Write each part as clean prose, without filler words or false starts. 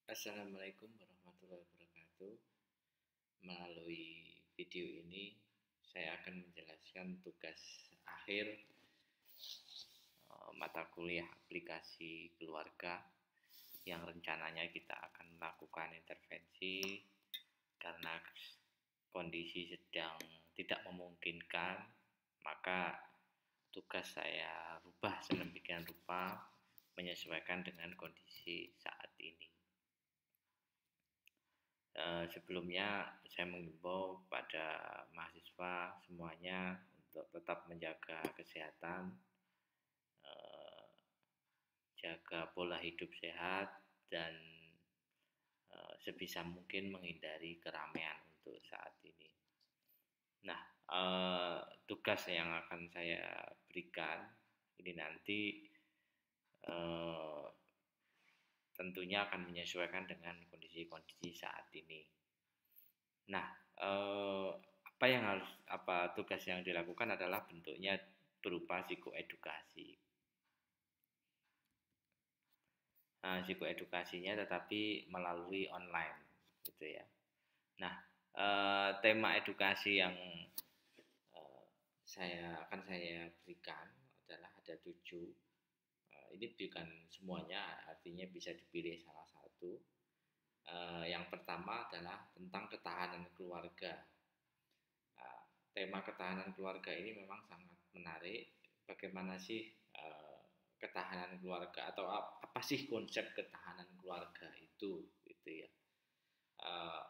Assalamualaikum warahmatullahi wabarakatuh. Melalui video ini, saya akan menjelaskan tugas akhir mata kuliah aplikasi keluarga yang rencananya kita akan melakukan intervensi karena kondisi sedang tidak memungkinkan, maka tugas saya rubah sedemikian rupa menyesuaikan dengan kondisi saat ini. Sebelumnya saya mengimbau pada mahasiswa semuanya untuk tetap menjaga kesehatan, jaga pola hidup sehat, dan sebisa mungkin menghindari keramaian untuk saat ini. Nah, tugas yang akan saya berikan ini nanti tentunya akan menyesuaikan dengan kondisi-kondisi saat ini. Nah, tugas yang dilakukan adalah bentuknya berupa psikoedukasi. Psikoedukasinya tetapi melalui online, gitu ya. Nah, tema edukasi yang saya berikan adalah ada 7. Ini bukan semuanya, artinya bisa dipilih salah satu. Yang pertama adalah tentang ketahanan keluarga. Tema ketahanan keluarga ini memang sangat menarik. Bagaimana sih ketahanan keluarga, atau apa sih konsep ketahanan keluarga itu, gitu ya.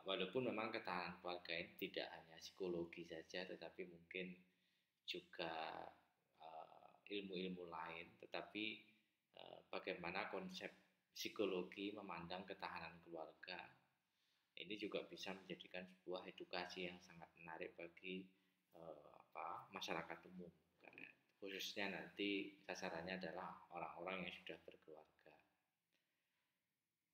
Walaupun memang ketahanan keluarga ini tidak hanya psikologi saja, tetapi mungkin juga ilmu-ilmu lain. Tetapi bagaimana konsep psikologi memandang ketahanan keluarga ini juga bisa menjadikan sebuah edukasi yang sangat menarik bagi masyarakat umum, khususnya nanti sasarannya adalah orang-orang yang sudah berkeluarga.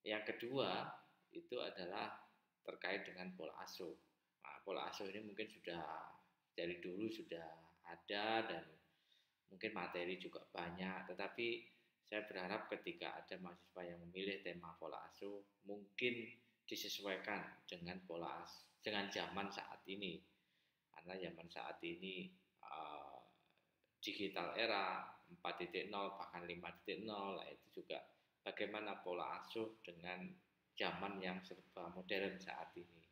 Yang kedua itu adalah terkait dengan pola asuh. Nah, pola asuh ini mungkin sudah dari dulu sudah ada dan mungkin materi juga banyak, tetapi saya berharap ketika ada mahasiswa yang memilih tema pola asuh, mungkin disesuaikan dengan dengan zaman saat ini, karena zaman saat ini digital era 4.0 bahkan 5.0, itu juga bagaimana pola asuh dengan zaman yang serba modern saat ini,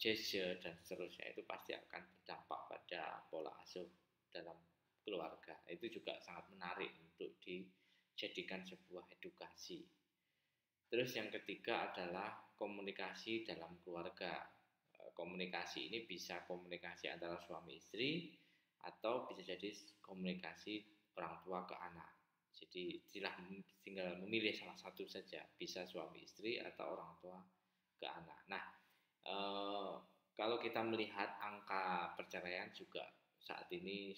gadget dan seterusnya, itu pasti akan berdampak pada pola asuh dalam keluarga. Itu juga sangat menarik untuk dijadikan sebuah edukasi. Terus yang ketiga adalah komunikasi dalam keluarga. Komunikasi ini bisa komunikasi antara suami istri, atau bisa jadi komunikasi orang tua ke anak. Jadi tinggal memilih salah satu saja, bisa suami istri atau orang tua ke anak. Nah, kalau kita melihat angka perceraian juga saat ini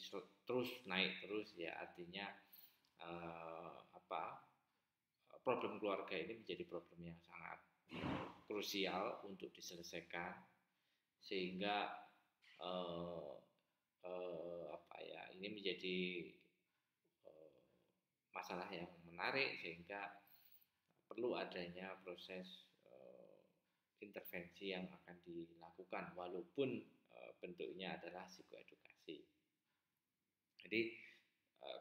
terus naik terus ya, artinya problem keluarga ini menjadi problem yang sangat krusial untuk diselesaikan, sehingga ini menjadi masalah yang menarik, sehingga perlu adanya proses intervensi yang akan dilakukan, walaupun bentuknya adalah psikoedukasi. Jadi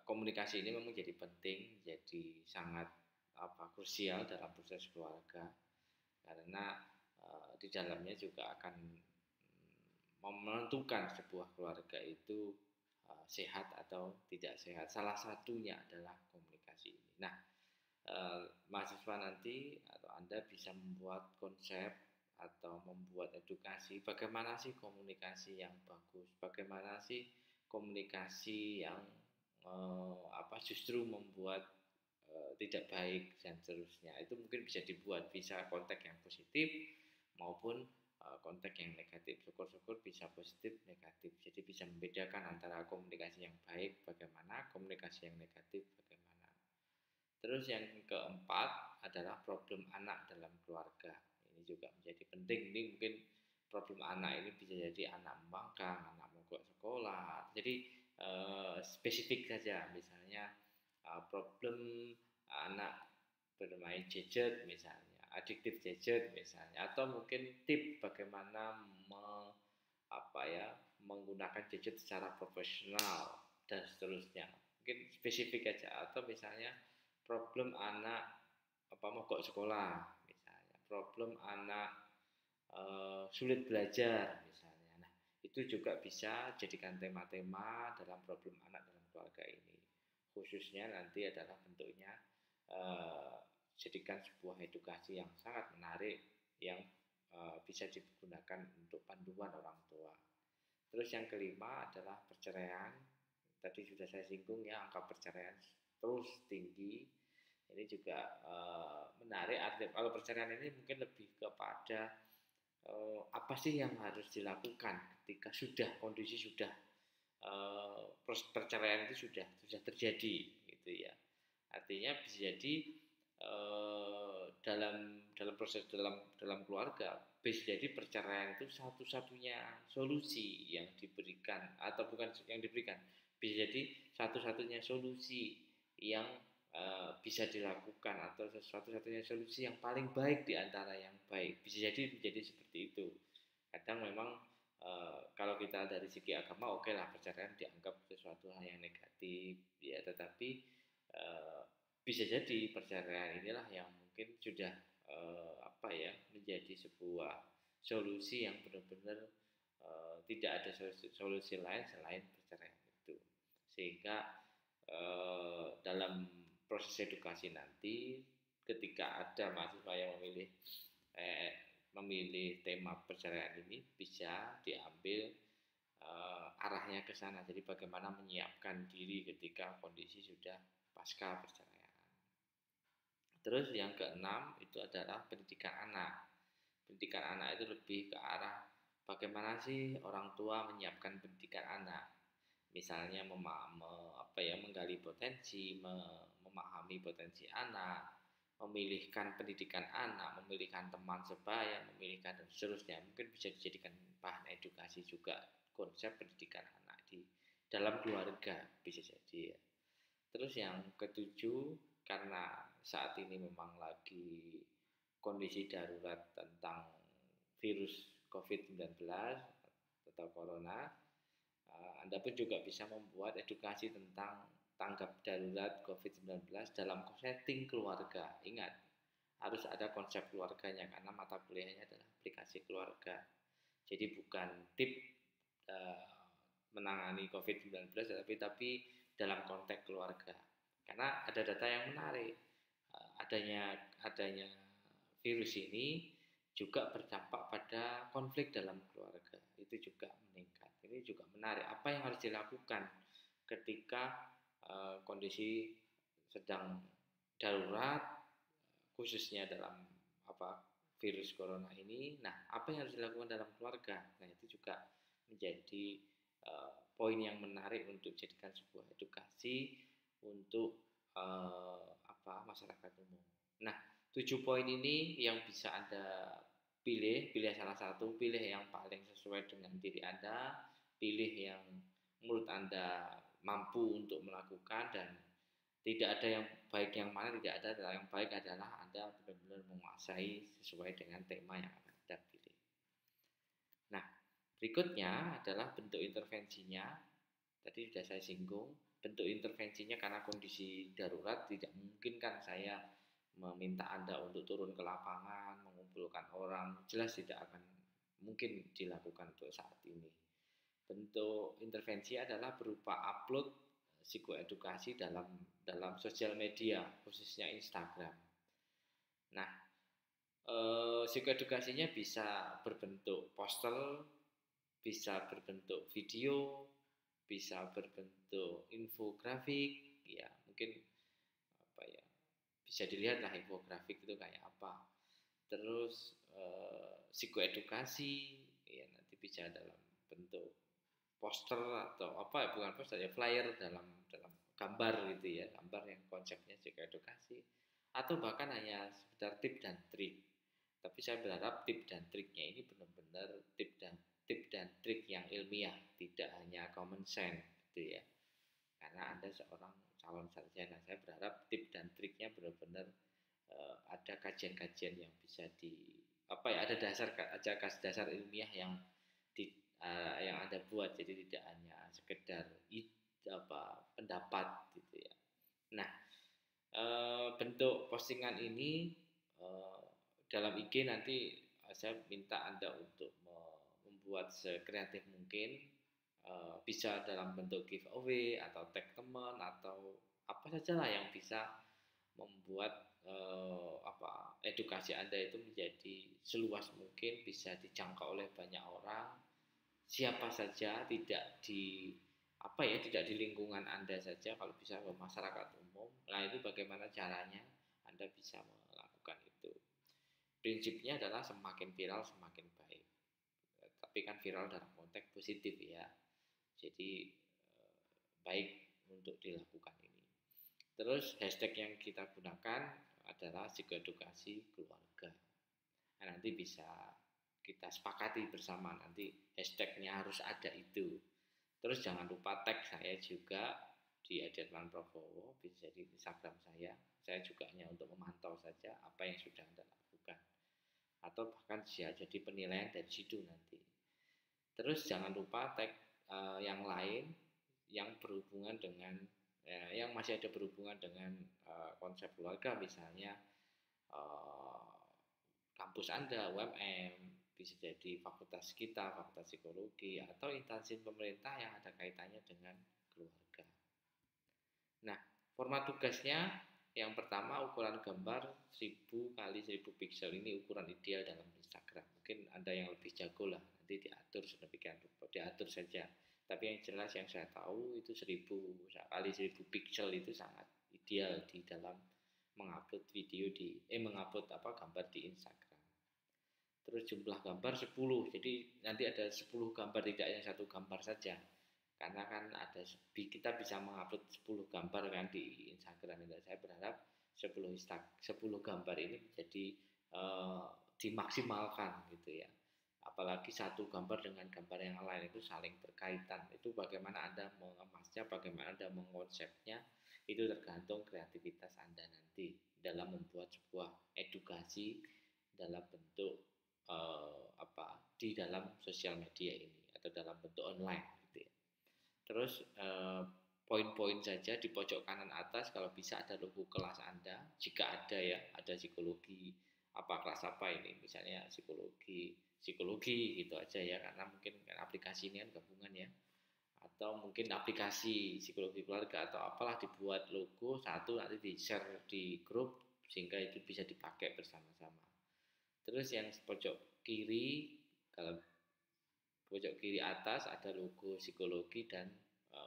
komunikasi ini memang jadi penting, jadi sangat krusial dalam proses keluarga, karena di dalamnya juga akan menentukan sebuah keluarga itu sehat atau tidak sehat. Salah satunya adalah komunikasi ini. Nah, mahasiswa nanti atau Anda bisa membuat konsep atau membuat edukasi, bagaimana sih komunikasi yang bagus, bagaimana sih komunikasi yang justru membuat tidak baik dan seterusnya. Itu mungkin bisa dibuat, bisa konteks yang positif maupun konteks yang negatif. Syukur-syukur bisa positif negatif, jadi bisa membedakan antara komunikasi yang baik bagaimana, komunikasi yang negatif bagaimana. Terus yang keempat adalah problem anak dalam keluarga. Ini juga menjadi penting. Ini mungkin problem anak ini bisa jadi anak membangkang, anak mogok sekolah. Jadi spesifik saja, misalnya problem anak bermain gadget misalnya, adiktif gadget misalnya, atau mungkin tip bagaimana menggunakan gadget secara profesional dan seterusnya. Mungkin spesifik aja, atau misalnya problem anak mogok sekolah misalnya, problem anak sulit belajar misalnya. Nah, itu juga bisa jadikan tema-tema dalam problem anak dalam keluarga ini. Khususnya nanti adalah bentuknya jadikan sebuah edukasi yang sangat menarik yang bisa digunakan untuk panduan orang tua. Terus yang kelima adalah perceraian. Tadi sudah saya singgung ya, angka perceraian terus tinggi. Ini juga menarik. Kalau perceraian ini mungkin lebih kepada apa sih yang harus dilakukan ketika kondisi sudah perceraian itu sudah terjadi gitu ya. Artinya bisa jadi dalam proses dalam keluarga bisa jadi perceraian itu satu-satunya solusi yang diberikan, atau bukan yang diberikan, bisa jadi satu-satunya solusi yang bisa dilakukan, atau satu-satunya solusi yang paling baik di antara yang baik. Bisa jadi menjadi seperti itu. Kadang memang kalau kita dari segi agama oke lah, perceraian dianggap sesuatu hal yang negatif ya, tetapi bisa jadi perceraian inilah yang mungkin sudah menjadi sebuah solusi yang benar-benar tidak ada solusi lain selain perceraian itu. Sehingga dalam proses edukasi nanti, ketika ada mahasiswa yang memilih tema perceraian ini, bisa diambil arahnya ke sana. Jadi bagaimana menyiapkan diri ketika kondisi sudah pasca perceraian. Terus yang keenam itu adalah pendidikan anak. Pendidikan anak itu lebih ke arah bagaimana sih orang tua menyiapkan pendidikan anak. Misalnya menggali potensi, memahami potensi anak, memilihkan pendidikan anak, memilihkan teman sebaya, memilihkan dan seterusnya. Mungkin bisa dijadikan bahan edukasi juga konsep pendidikan anak di dalam keluarga, bisa jadi ya. Terus yang ketujuh, karena saat ini memang lagi kondisi darurat tentang virus COVID-19 atau corona, Anda pun juga bisa membuat edukasi tentang tanggap darurat COVID-19 dalam setting keluarga. Ingat, harus ada konsep keluarganya karena mata kuliahnya adalah aplikasi keluarga. Jadi bukan tip menangani COVID-19, tapi dalam konteks keluarga. Karena ada data yang menarik, adanya virus ini juga berdampak pada konflik dalam keluarga, itu juga meningkat. Ini juga menarik. Apa yang harus dilakukan ketika kondisi sedang darurat, khususnya dalam virus corona ini? Nah, apa yang harus dilakukan dalam keluarga? Nah, itu juga menjadi poin yang menarik untuk jadikan sebuah edukasi untuk masyarakat umum. Nah, 7 poin ini yang bisa Anda pilih salah satu, pilih yang paling sesuai dengan diri Anda, pilih yang menurut Anda mampu untuk melakukan, dan tidak ada yang baik yang mana, tidak ada. Yang baik adalah Anda benar-benar menguasai sesuai dengan tema yang akan Anda pilih. Nah, berikutnya adalah bentuk intervensinya. Tadi sudah saya singgung, bentuk intervensinya karena kondisi darurat tidak mungkin kan saya meminta Anda untuk turun ke lapangan, mengumpulkan orang, jelas tidak akan mungkin dilakukan untuk saat ini. Bentuk intervensi adalah berupa upload psikoedukasi dalam sosial media, khususnya Instagram. Nah, psikoedukasinya bisa berbentuk poster, bisa berbentuk video, bisa berbentuk infografik, ya mungkin bisa dilihat lah infografik itu kayak apa. Terus psikoedukasi, ya nanti bisa dalam bentuk poster atau bukan poster ya, flyer dalam gambar gitu ya, gambar yang konsepnya psikoedukasi, atau bahkan hanya sekedar tip dan trik. Tapi saya berharap tip dan triknya ini benar-benar tip dan trik yang ilmiah, tidak hanya common sense gitu ya. Karena Anda seorang calon sarjana, saya berharap tip dan triknya benar-benar ada kajian-kajian yang bisa ada dasar ilmiah yang yang Anda buat, jadi tidak hanya sekedar pendapat gitu ya. Nah, bentuk postingan ini dalam IG nanti saya minta Anda untuk membuat sekreatif mungkin, bisa dalam bentuk giveaway atau tag teman atau apa saja lah yang bisa membuat edukasi Anda itu menjadi seluas mungkin, bisa dijangkau oleh banyak orang, siapa saja, tidak di lingkungan Anda saja, kalau bisa ke masyarakat umum. Nah, itu bagaimana caranya Anda bisa melakukan itu. Prinsipnya adalah semakin viral semakin baik. Tapi kan viral dalam konteks positif ya. Jadi baik untuk dilakukan ini. Terus hashtag yang kita gunakan adalah psikoedukasi keluarga. Nah, nanti bisa kita sepakati bersama, nanti hashtagnya harus ada itu. Terus jangan lupa tag saya juga di Edirman Prabowo, bisa di Instagram saya. Saya juga hanya untuk memantau saja apa yang sudah Anda lakukan. Atau bahkan bisa jadi penilaian dari situ nanti. Terus jangan lupa tag yang lain yang berhubungan dengan yang masih ada berhubungan dengan konsep keluarga, misalnya kampus Anda, UMM, bisa jadi fakultas kita, fakultas psikologi, atau instansi pemerintah yang ada kaitannya dengan keluarga. Nah, format tugasnya yang pertama, ukuran gambar 1000 kali 1000 pixel, ini ukuran ideal dalam Instagram. Mungkin Anda yang lebih jago lah, nanti diatur sedemikian rupa, diatur saja. Tapi yang jelas yang saya tahu itu 1000 kali 1000 pixel itu sangat ideal di dalam mengupload gambar di Instagram. Terus jumlah gambar 10, jadi nanti ada 10 gambar, tidak yang satu gambar saja, karena kan kita bisa mengupload 10 gambar kan di Instagram. Saya berharap 10 gambar ini menjadi dimaksimalkan gitu ya. Apalagi satu gambar dengan gambar yang lain itu saling berkaitan. Itu bagaimana Anda mengemasnya, bagaimana Anda mengkonsepnya, itu tergantung kreativitas Anda nanti dalam membuat sebuah edukasi dalam bentuk di dalam sosial media ini atau dalam bentuk online gitu ya. Terus poin-poin saja di pojok kanan atas, kalau bisa ada logo kelas Anda, jika ada ya, ada psikologi kelas apa ini, misalnya psikologi gitu aja ya, karena mungkin aplikasi ini kan gabungan ya, atau mungkin aplikasi psikologi keluarga atau apalah, dibuat logo satu, nanti di share di grup sehingga itu bisa dipakai bersama-sama. Terus yang pojok kiri, kalau pojok kiri atas ada logo psikologi dan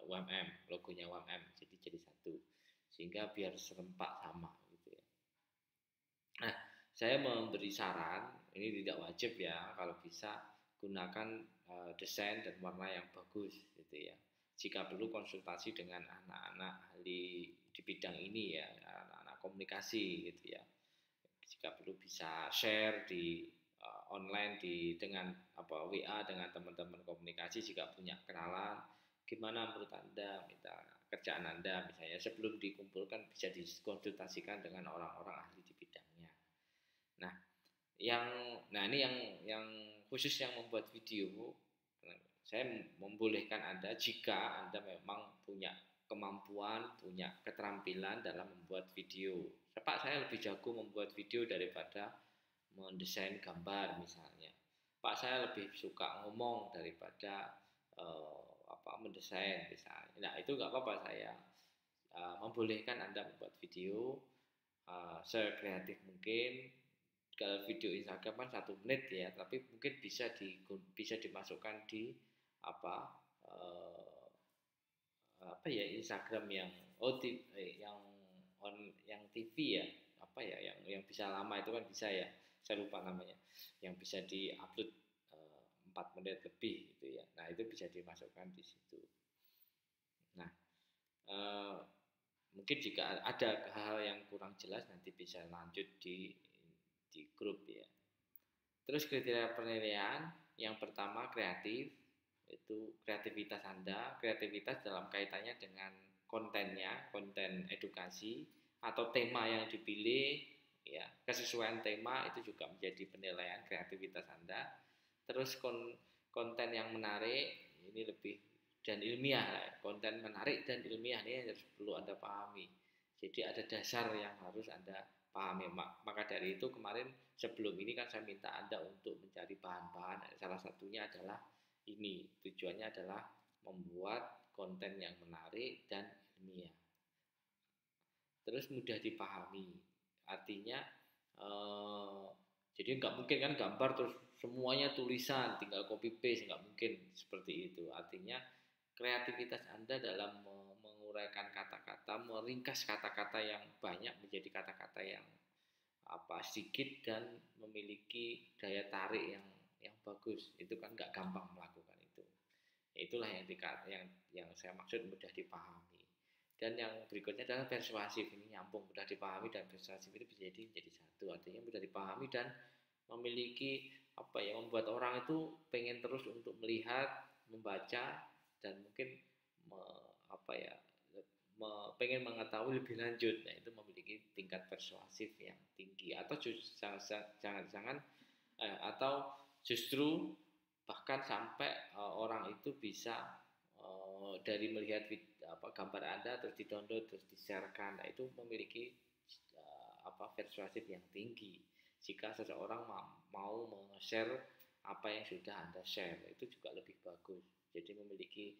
UMM, logonya UMM, jadi satu, sehingga biar serempak sama gitu ya. Nah, saya memberi saran, ini tidak wajib ya, kalau bisa gunakan desain dan warna yang bagus gitu ya. Jika perlu konsultasi dengan anak-anak ahli di bidang ini ya, anak-anak komunikasi gitu ya. Jika perlu bisa share di online dengan WA dengan teman-teman komunikasi, jika punya kenalan, gimana menurut Anda minta kerjaan Anda misalnya, sebelum dikumpulkan bisa dikonsultasikan dengan orang-orang ahli di bidangnya. Nah, ini yang khusus yang membuat video, saya membolehkan Anda, jika Anda memang punya kemampuan, punya keterampilan dalam membuat video. Pak, saya lebih jago membuat video daripada mendesain gambar misalnya. Pak, saya lebih suka ngomong daripada mendesain misalnya. Nah, itu nggak apa-apa, saya membolehkan Anda membuat video sekreatif mungkin. Kalau video Instagram kan 1 menit ya, tapi mungkin bisa dimasukkan di Instagram yang yang TV ya, yang bisa lama itu kan bisa ya, saya lupa namanya, yang bisa diupload 4 menit lebih gitu ya. Nah, itu bisa dimasukkan di situ. Nah, mungkin jika ada hal yang kurang jelas nanti bisa lanjut di grup ya. Terus kriteria penilaian, yang pertama kreatif, itu kreativitas Anda, kreativitas dalam kaitannya dengan kontennya, konten edukasi atau tema yang dipilih ya. Kesesuaian tema itu juga menjadi penilaian kreativitas Anda. Terus konten yang menarik ini lebih dan ilmiah lah. Konten menarik dan ilmiah ini harus perlu Anda pahami. Jadi ada dasar yang harus Anda pahami. Maka dari itu kemarin sebelum ini kan saya minta Anda untuk mencari bahan-bahan. Salah satunya adalah ini. Tujuannya adalah membuat konten yang menarik dan ilmiah. Terus mudah dipahami. Artinya jadi nggak mungkin kan gambar terus semuanya tulisan, tinggal copy paste, nggak mungkin seperti itu. Artinya kreativitas Anda dalam menguraikan kata-kata, meringkas kata-kata yang banyak menjadi kata-kata yang sedikit dan memiliki daya tarik yang bagus. Itu kan nggak gampang melakukan itu. Itulah yang saya maksud mudah dipahami. Dan yang berikutnya adalah persuasif. Ini nyambung, mudah dipahami dan persuasif itu bisa jadi satu. Artinya mudah dipahami dan memiliki membuat orang itu pengen terus untuk melihat, membaca dan mungkin pengen mengetahui lebih lanjut. Nah, itu memiliki tingkat persuasif yang tinggi atau jangan atau justru bahkan sampai orang itu bisa dari melihat gambar Anda terus di-download terus di-sharekan. Nah, itu memiliki persuasif yang tinggi. Jika seseorang mau meng-share apa yang sudah Anda share, itu juga lebih bagus. Jadi memiliki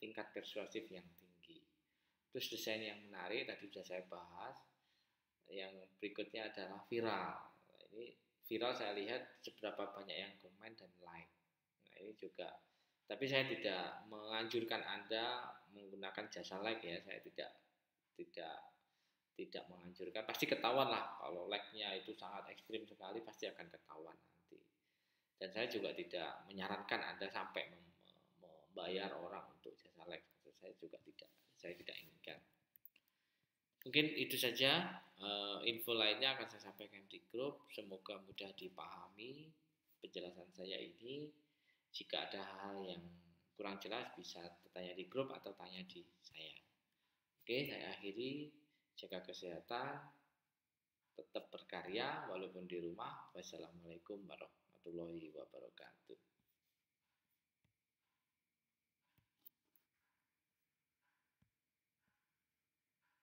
tingkat persuasif yang tinggi. Terus desain yang menarik tadi sudah saya bahas. Yang berikutnya adalah viral. Nah, ini viral saya lihat seberapa banyak yang komen dan like. Nah, ini juga. Tapi saya tidak menganjurkan Anda menggunakan jasa like ya. Saya tidak menganjurkan. Pasti ketahuan lah kalau like-nya itu sangat ekstrim sekali, pasti akan ketahuan nanti. Dan saya juga tidak menyarankan Anda sampai membayar orang untuk jasa like. Saya tidak inginkan. Mungkin itu saja info lainnya akan saya sampaikan di grup. Semoga mudah dipahami penjelasan saya ini. Jika ada hal yang kurang jelas bisa bertanya di grup atau tanya di saya. Oke, saya akhiri. Jaga kesehatan, tetap berkarya walaupun di rumah. Wassalamualaikum warahmatullahi wabarakatuh.